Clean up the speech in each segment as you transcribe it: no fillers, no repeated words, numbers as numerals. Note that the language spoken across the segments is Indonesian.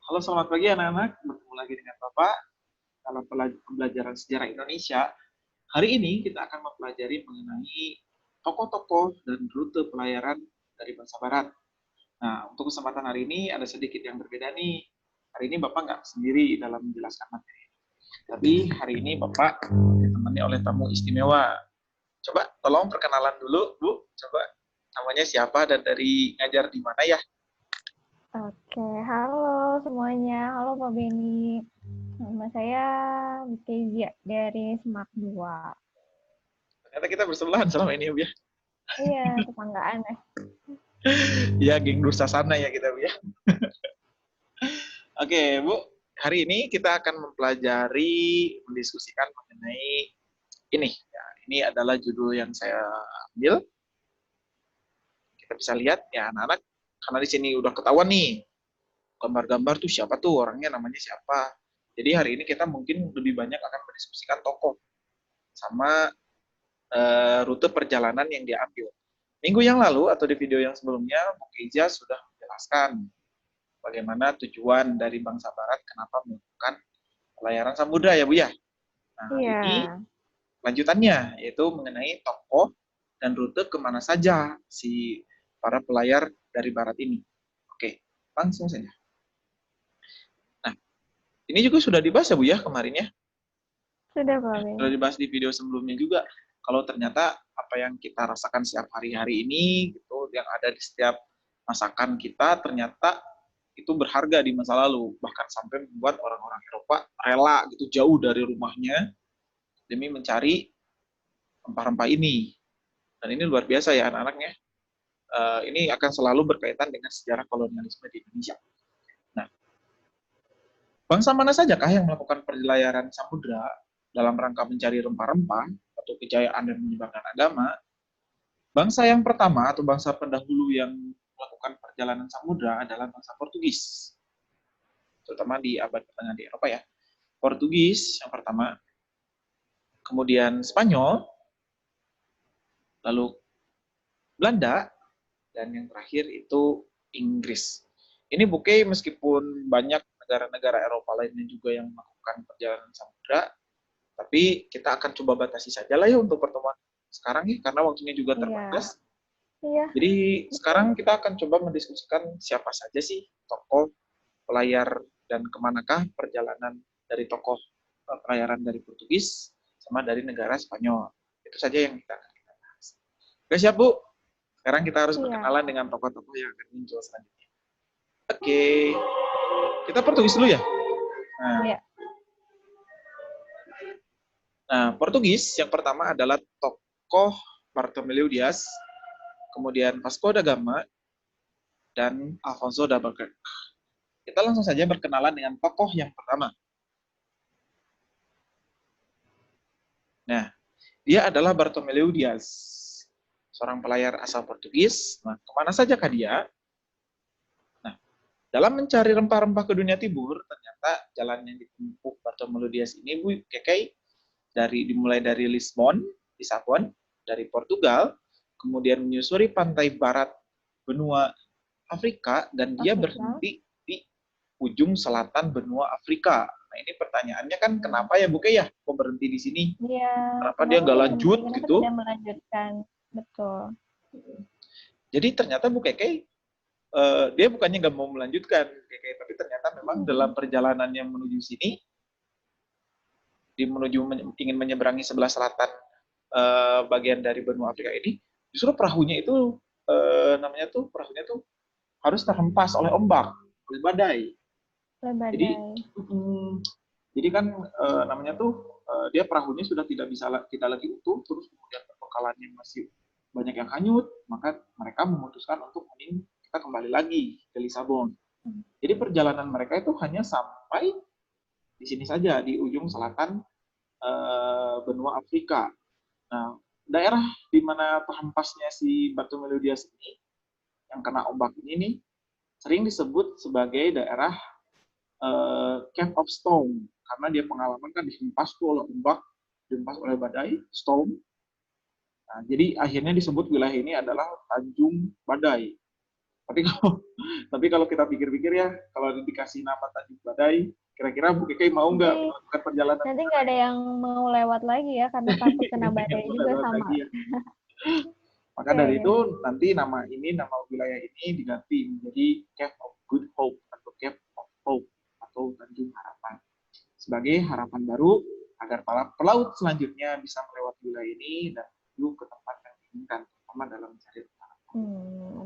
Halo, selamat pagi anak-anak. Bertemu lagi dengan Bapak dalam pembelajaran sejarah Indonesia. Hari ini kita akan mempelajari mengenai tokoh-tokoh dan rute pelayaran dari bangsa Barat. Nah, untuk kesempatan hari ini ada sedikit yang berbeda nih. Hari ini Bapak nggak sendiri dalam menjelaskan materi. Tapi hari ini Bapak ditemani oleh tamu istimewa. Coba tolong perkenalan dulu, Bu. Coba namanya siapa dan dari ngajar di mana ya? Oke, halo semuanya. Halo Pak Beni. Nama saya Kezia dari Semak 2. Ternyata kita bersebelahan selama ini, Bu ya. Iya, tetanggaan ya. Ya, geng Dursasana ya kita, Bu ya. Oke, Bu. Hari ini kita akan mendiskusikan mengenai ini. Ya, ini adalah judul yang saya ambil. Kita bisa lihat ya anak-anak, karena di sini udah ketahuan nih gambar-gambar tuh siapa tuh orangnya, namanya siapa. Jadi hari ini kita mungkin lebih banyak akan mendiskusikan tokoh sama rute perjalanan yang dia ambil. Minggu yang lalu atau di video yang sebelumnya, Bu Keija sudah menjelaskan bagaimana tujuan dari bangsa Barat kenapa melakukan pelayaran samudra ya Bu ya. Nah hari Iya. ini lanjutannya yaitu mengenai tokoh dan rute kemana saja si para pelayar dari Barat ini. Oke, langsung saja. Nah, ini juga sudah dibahas ya Bu ya kemarin ya. Sudah Pak Sudah Beni. dibahas di video sebelumnya juga. Kalau ternyata apa yang kita rasakan setiap hari-hari ini gitu, yang ada di setiap masakan kita ternyata itu berharga di masa lalu, bahkan sampai membuat orang-orang Eropa rela gitu jauh dari rumahnya demi mencari rempah-rempah ini. Dan ini luar biasa ya anak-anaknya. Ini akan selalu berkaitan dengan sejarah kolonialisme di Indonesia. Nah, bangsa mana sajakah yang melakukan perlayaran samudra dalam rangka mencari rempah-rempah atau kejayaan dan menyebarkan agama? Bangsa yang pertama atau bangsa pendahulu yang melakukan perjalanan samudra adalah bangsa Portugis, terutama di abad pertengahan di Eropa ya. Portugis yang pertama, kemudian Spanyol, lalu Belanda, dan yang terakhir itu Inggris. Ini Buke meskipun banyak negara-negara Eropa lainnya juga yang melakukan perjalanan samudra, tapi kita akan coba batasi saja lah ya untuk pertemuan sekarang ya, karena waktunya juga Iya. terbatas. Iya. Jadi sekarang kita akan coba mendiskusikan siapa saja sih tokoh pelayar dan kemanakah perjalanan dari tokoh pelayaran dari Portugis sama dari negara Spanyol. Itu saja yang kita akan bahas. Oke, siap Bu. Sekarang kita harus Iya. berkenalan dengan tokoh-tokoh yang akan muncul selanjutnya. Oke, kita Portugis dulu ya. Iya. Nah, Portugis yang pertama adalah tokoh Bartolomeu Dias, kemudian Vasco da Gama, dan Alfonso da Albuquerque. Kita langsung saja berkenalan dengan tokoh yang pertama. Nah, dia adalah Bartolomeu Dias, seorang pelayar asal Portugis. Nah, kemana saja kah dia? Nah, dalam mencari rempah-rempah ke dunia timur, ternyata jalan yang ditempuh Bartolomeu Dias ini, Bu Kekei, dimulai dari Lisbon, Lisabon, dari Portugal, kemudian menyusuri pantai barat benua Afrika, dan dia berhenti di ujung selatan benua Afrika. Nah, ini pertanyaannya kan kenapa ya Bu Kei ya? Kok berhenti di sini? Iya. Kenapa dia Kenapa nggak lanjut gitu? tidak melanjutkan? Betul. Jadi ternyata Bu Kekei dia bukannya nggak mau melanjutkan, tapi ternyata memang dalam perjalanannya menuju sini, ingin menyeberangi sebelah selatan bagian dari benua Afrika ini, justru perahunya itu perahunya tuh harus terhempas oleh ombak, oleh badai. Jadi Badai. jadi kan namanya tuh dia perahunya sudah tidak lagi utuh, terus kemudian perbekalannya masih banyak yang hanyut, maka mereka memutuskan untuk mending kita kembali lagi ke Lisabon. Jadi perjalanan mereka itu hanya sampai di sini saja, di ujung selatan benua Afrika. Nah, daerah di mana terhempasnya si Bartolomeu Dias ini, yang kena ombak ini nih, sering disebut sebagai daerah Cape of Storm, karena dia pengalaman kan dihempas tuh oleh ombak, dihempas oleh badai, storm. Nah, jadi akhirnya disebut wilayah ini adalah Tanjung Badai. Tapi kalau tapi kalau kita pikir-pikir ya, kalau dikasih nama Tanjung Badai, kira-kira Bu Keke mau nggak Nanti melakukan perjalanan? nanti nggak ada yang mau lewat lagi ya karena takut kena Yang badai mau juga lewat sama. lagi ya. Maka Iya, dari iya. itu nanti nama wilayah ini diganti menjadi Cape of Good Hope atau Cape of Hope atau Tanjung Harapan sebagai harapan baru agar para pelaut selanjutnya bisa melewati wilayah ini dan menuju ke tempat yang diinginkan, terutama dalam mencari harapan.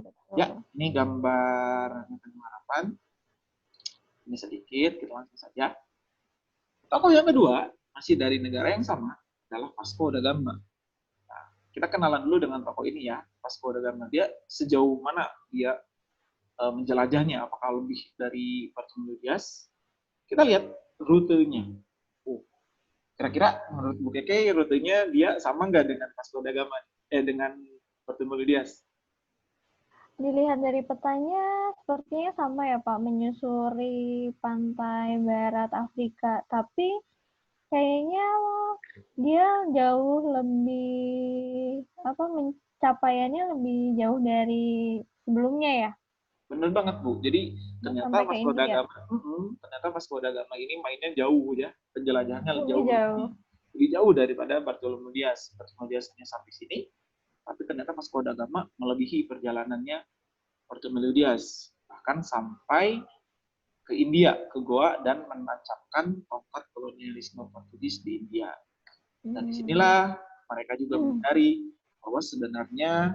Betul. Ya, ini gambar Tanjung Harapan. Ini sedikit, kita langsung saja. Tokoh yang kedua masih dari negara yang sama adalah Vasco da Gama. Kita kenalan dulu dengan tokoh ini ya, Vasco da Gama. Dia sejauh mana dia menjelajahnya, apakah lebih dari Bartolomeu Dias? Kita lihat rutenya. Kira-kira menurut Bu Keke rutenya dia sama nggak dengan Vasco da Gama? Dengan Bartolomeu Dias? Dilihat dari petanya, sepertinya sama ya Pak, menyusuri pantai barat Afrika. Tapi kayaknya dia jauh lebih, pencapaiannya lebih jauh dari sebelumnya ya. Bener banget Bu. Jadi ternyata Sampai ke India. ternyata Vasco da Gama ini mainnya jauh ya, penjelajahannya Lebih jauh jauh. lebih jauh daripada Bartolomeu Dias. Bartolomeu Dias hanya sampai sini, tapi ternyata Vasco da Gama melebihi perjalanannya Bartolomeu Dias, bahkan sampai ke India, ke Goa, dan menancapkan tongkat kolonialisme Portugis di India. Dan disinilah mereka juga menyadari bahwa sebenarnya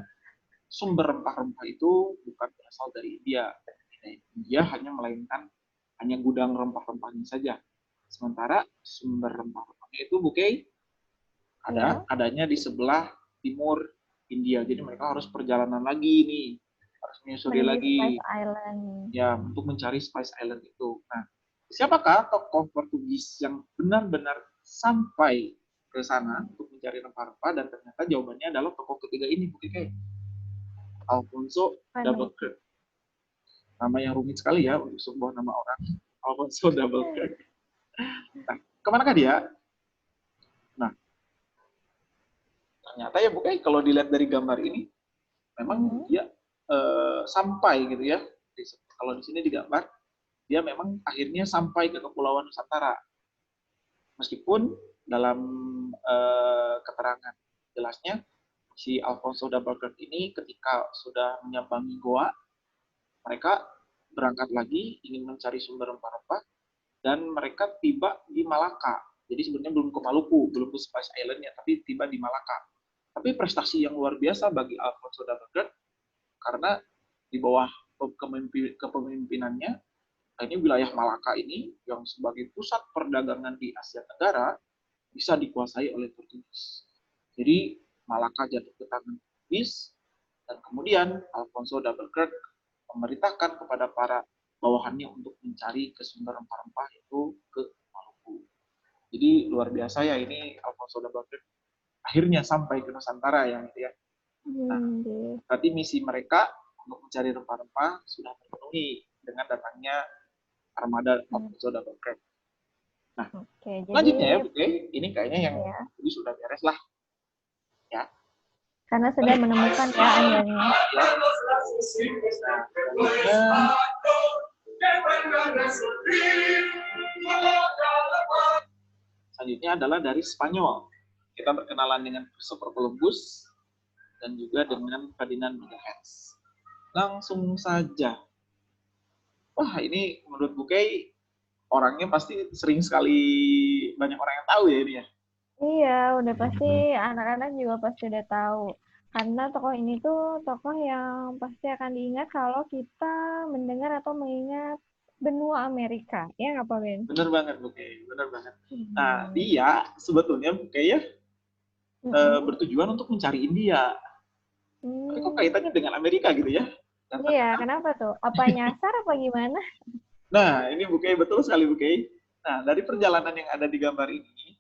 sumber rempah-rempah itu bukan berasal dari India. India melainkan hanya gudang rempah-rempahnya saja. Sementara sumber rempah-rempahnya itu adanya di sebelah timur India. Jadi mereka harus perjalanan lagi nih, harus menyusuri lagi. Spice Island. Ya, untuk mencari Spice Island itu. Nah, siapakah tokoh Portugis yang benar-benar sampai ke sana untuk mencari rempah-rempah? Dan ternyata jawabannya adalah tokoh ketiga ini, Bu Keke. Alfonso Double-Kirk. Nama yang rumit sekali ya untuk sebuah nama orang. Alfonso Double-Kirk. Nah, kemanakah dia? Nah, ternyata ya Bu Keke, kalau dilihat dari gambar ini, memang dia sampai gitu ya. Kalau di sini digambar, dia memang akhirnya sampai ke Kepulauan Nusantara. Meskipun dalam keterangan jelasnya, si Alfonso Double-Kirk ini ketika sudah menyambangi Goa, mereka berangkat lagi ingin mencari sumber rempah-rempah dan mereka tiba di Malaka. Jadi sebenarnya belum ke Maluku, belum ke Spice Island-nya, tapi tiba di Malaka. Tapi prestasi yang luar biasa bagi Alfonso Double-Kirk karena di bawah kepemimpinannya, ini wilayah Malaka ini yang sebagai pusat perdagangan di Asia Tenggara bisa dikuasai oleh Portugis. Jadi Malaka jatuh ke tangan Portugis dan kemudian Alfonso Double-Kirk memerintahkan kepada para bawahannya untuk mencari ke sumber rempah-rempah itu ke Maluku. Jadi luar biasa ya ini Alfonso Double-Kirk akhirnya sampai ke Nusantara ya gitu ya. Nah, berarti misi mereka untuk mencari rempah-rempah sudah terpenuhi dengan datangnya armada Alfonso Double-Kirk. Nah, selanjutnya ya, ini kayaknya yang ini sudah beres lah. Ya. Karena sudah menemukan ya Andanya. Selanjutnya adalah dari Spanyol. Kita berkenalan dengan Christopher Columbus dan juga dengan Ferdinand Magellan. Langsung saja. Wah, ini menurut Bu Kay orangnya pasti sering sekali banyak orang yang tahu ya ini ya. Iya, udah pasti anak-anak juga pasti udah tahu. Karena tokoh ini tuh tokoh yang pasti akan diingat kalau kita mendengar atau mengingat benua Amerika. Ya nggak Pak Ben? Bener banget Bu Kay, bener banget. Nah, dia sebetulnya Bu Kay ya bertujuan untuk mencari India. Tapi kok kaitannya dengan Amerika gitu ya? Iya, kenapa tuh? Apa nyasar apa gimana? Nah, ini Bu Kay, betul sekali Bu Kay. Nah, dari perjalanan yang ada di gambar ini,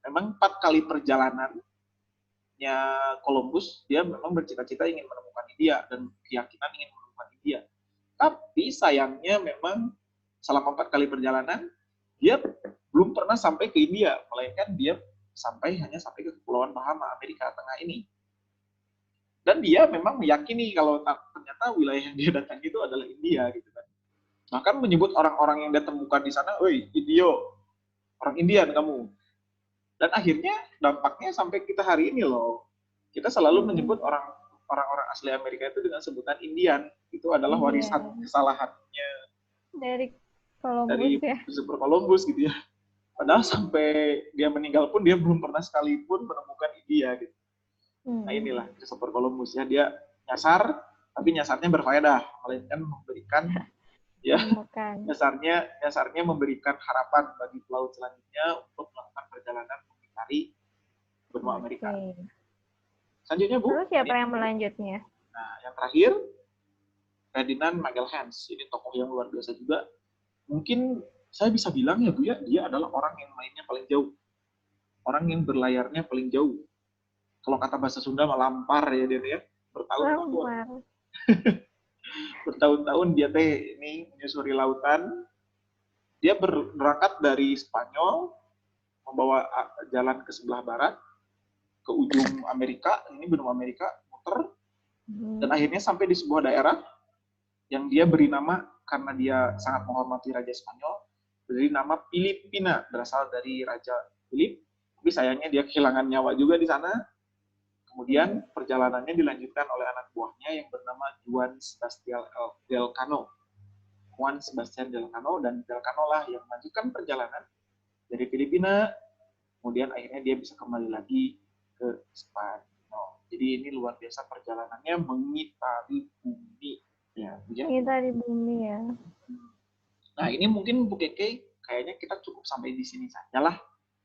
memang 4 kali perjalanannya Columbus, dia memang bercita-cita ingin menemukan India dan keyakinan ingin menemukan India. Tapi sayangnya memang selama 4 kali perjalanan, dia belum pernah sampai ke India, melainkan dia hanya sampai ke Kepulauan Bahama, Amerika Tengah ini. Dan dia memang meyakini kalau ternyata wilayah yang dia datangi itu adalah India gitu kan. Bahkan menyebut orang-orang yang dia temukan di sana, "Woi, Indio, orang Indian kamu." Dan akhirnya dampaknya sampai kita hari ini loh. Kita selalu menyebut orang-orang asli Amerika itu dengan sebutan Indian. Itu adalah Iya, warisan kesalahannya dari Columbus dari ya. Christopher Columbus gitu ya. Padahal sampai dia meninggal pun dia belum pernah sekalipun menemukan India gitu. Nah inilah Christopher Columbus ya, dia nyasar tapi nyasarnya berfaedah, melainkan memberikan ya Menemukan. nyasarnya memberikan harapan bagi pelaut selanjutnya untuk melakukan perjalanan mengitari benua Amerika. Oke. Selanjutnya Bu, Terus siapa yang melanjutnya? nah yang terakhir Ferdinand Magellan. Ini tokoh yang luar biasa juga. Mungkin saya bisa bilang ya Bu ya, dia adalah orang yang mainnya paling jauh. Orang yang berlayarnya paling jauh. Kalau kata bahasa Sunda melampar ya dia ya. Bertahun-tahun. Bertahun-tahun dia teh ini menyusuri lautan. Dia berangkat dari Spanyol, membawa jalan ke sebelah barat, ke ujung Amerika, ini benua Amerika, muter, dan akhirnya sampai di sebuah daerah yang dia beri nama karena dia sangat menghormati Raja Spanyol, beri nama Filipina, berasal dari Raja Philip. Tapi sayangnya dia kehilangan nyawa juga di sana. Kemudian perjalanannya dilanjutkan oleh anak buahnya yang bernama Juan Sebastian Elcano. Juan Sebastian Elcano, dan Elcano lah yang melanjutkan perjalanan dari Filipina, kemudian akhirnya dia bisa kembali lagi ke Spanyol. Jadi ini luar biasa perjalanannya mengitari bumi. Ya, mengitari bumi ya. Nah ini mungkin Bu Keke, kayaknya kita cukup sampai di sini saja lah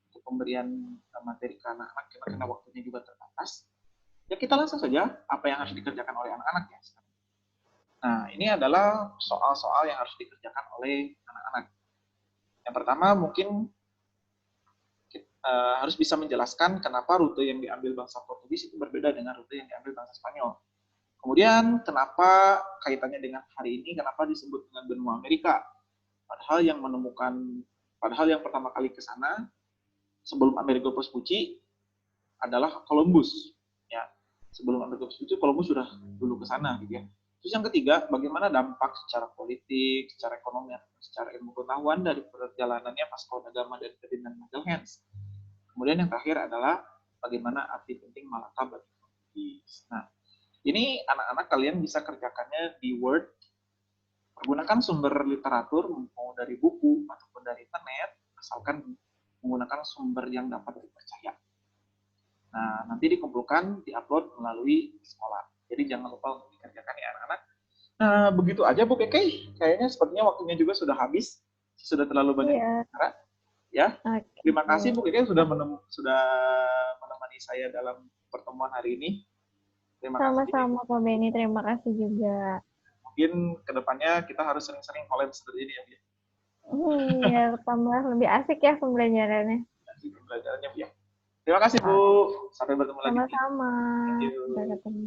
untuk pemberian materi ke anak-anak, karena waktunya juga terbatas. Ya kita langsung saja apa yang harus dikerjakan oleh anak-anak ya. Nah ini adalah soal-soal yang harus dikerjakan oleh anak-anak. Yang pertama mungkin harus bisa menjelaskan kenapa rute yang diambil bangsa Portugis itu berbeda dengan rute yang diambil bangsa Spanyol. Kemudian kenapa kaitannya dengan hari ini, kenapa disebut dengan benua Amerika? Padahal yang pertama kali ke sana sebelum Amerigo Vespucci adalah Columbus. Ya, sebelum Amerigo Vespucci Columbus sudah dulu ke sana gitu ya. Terus yang ketiga, bagaimana dampak secara politik, secara ekonomi, secara ilmu pengetahuan dari perjalanannya Vasco da Gama dan Ferdinand Magellan. Kemudian yang terakhir adalah bagaimana arti penting Malaka bagi Portugis. Nah, ini anak-anak kalian bisa kerjakannya di Word, menggunakan sumber literatur, mau dari buku ataupun dari internet, asalkan menggunakan sumber yang dapat dipercaya. Nah, nanti dikumpulkan, diupload melalui sekolah. Jadi jangan lupa untuk dikerjakan ya anak-anak. Nah, begitu aja Bu Keke. Kayaknya sepertinya waktunya juga sudah habis. Sudah terlalu banyak bicara. Ya. Terima kasih Bu Keke sudah menemani saya dalam pertemuan hari ini. Terima kasih. Sama-sama Pak Benny, terima kasih juga. Mungkin kedepannya kita harus sering-sering collab seperti ini ya, Bu. Ya, tambah lebih asik ya pembelajarannya. Asik pembelajarannya, Bu ya. Terima kasih Bu. Sampai bertemu lagi. Sama-sama. Sampai ketemu.